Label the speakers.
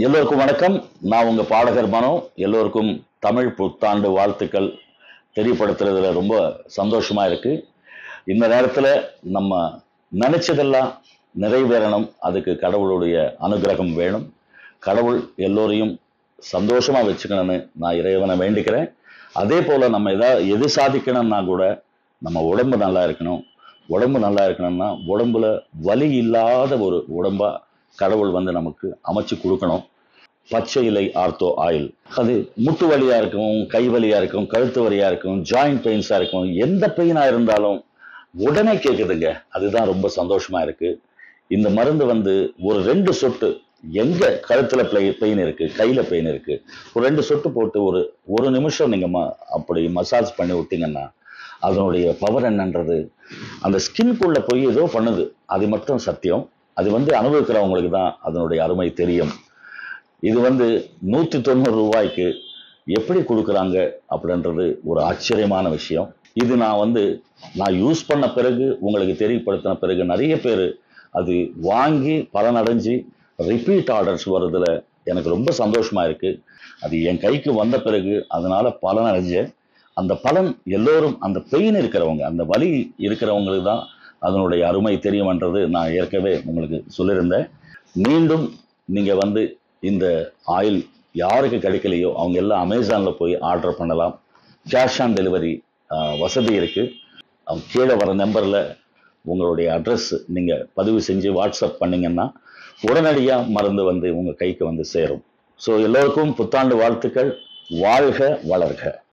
Speaker 1: எல்லோருக்கும் வணக்கம். நான் உங்க பாடகர் மனோ. எல்லோருக்கும் தமிழ் புத்தாண்டு வாழ்த்துக்கள் தெரியப்படுத்துறதுல ரொம்ப சந்தோஷமா இருக்கு. இந்த நேரத்துல நம்ம நினைச்சதெல்லாம் நிறைவேறணும். அதுக்கு கடவுளுடைய அனுகிரகம் வேணும். கடவுள் எல்லோரையும் சந்தோஷமா வச்சுக்கணும்னு நான் இறைவனை வேண்டிக்கிறேன். அதே போல நம்ம எது சாதிக்கணும்னா கூட நம்ம உடம்பு நல்லா இருக்கணும். உடம்பு நல்லா இருக்கணும்னா உடம்புல வலி இல்லாத ஒரு உடம்பா கடவுள் நமக்கு அமைச்சு கொடுக்கணும். பச்சை இலை ஆர்த்தோ ஆயில், அது முட்டு வலியா இருக்கும், கை வலியா இருக்கும், கழுத்து வலியா இருக்கும், ஜாயிண்ட் பெயின்ஸா இருக்கும், எந்த பெயினா இருந்தாலும் உடனே கேட்குதுங்க. அதுதான் ரொம்ப சந்தோஷமா இருக்கு. இந்த மருந்து ஒரு 2 சொட்டு, எங்க கழுத்துல பெயின் இருக்கு, கையில பெயின் இருக்கு, ஒரு 2 சொட்டு போட்டு ஒரு ஒரு நிமிஷம் நீங்க அப்படி மசாஜ் பண்ணி விட்டீங்கன்னா அதனுடைய பவர் என்னன்றது அந்த ஸ்கின்குள்ள போய் ஏதோ பண்ணுது. அது மட்டும் சத்தியம். அது அனுபவிக்கிறவங்களுக்கு தான் அதனுடைய அருமை தெரியும். இது 190 ரூபாய்க்கு எப்படி கொடுக்குறாங்க அப்படின்றது ஒரு ஆச்சரியமான விஷயம். இது நான் யூஸ் பண்ண பிறகு, உங்களுக்கு தெரியப்படுத்தின பிறகு நிறைய பேர் அது வாங்கி பலனடைஞ்சு ரிப்பீட் ஆர்டர்ஸ் வருதுல எனக்கு ரொம்ப சந்தோஷமா இருக்கு. அது என் கைக்கு வந்த பிறகு அதனால பலனடைஞ்சேன். அந்த பலன் எல்லோரும், அந்த பெயின் இருக்கிறவங்க, அந்த வலி இருக்கிறவங்களுக்கு தான் அதனுடைய அருமை தெரியும்ன்றது நான் ஏற்கனவே உங்களுக்கு சொல்லியிருந்தேன். மீண்டும் நீங்க இந்த ஆயில் யாருக்கு கிடைக்கலையோ அவங்க எல்லாம் அமேசான்ல போய் ஆர்டர் பண்ணலாம். கேஷ் ஆன் டெலிவரி வசதி இருக்கு. கீழே வர நம்பர்ல உங்களுடைய அட்ரஸ் நீங்க பதிவு செஞ்சு வாட்ஸ்அப் பண்ணீங்கன்னா உடனடியா மருந்து உங்க கைக்கு சேரும். ஸோ எல்லோருக்கும் புத்தாண்டு வாழ்த்துக்கள். வாழ்க வளர்க.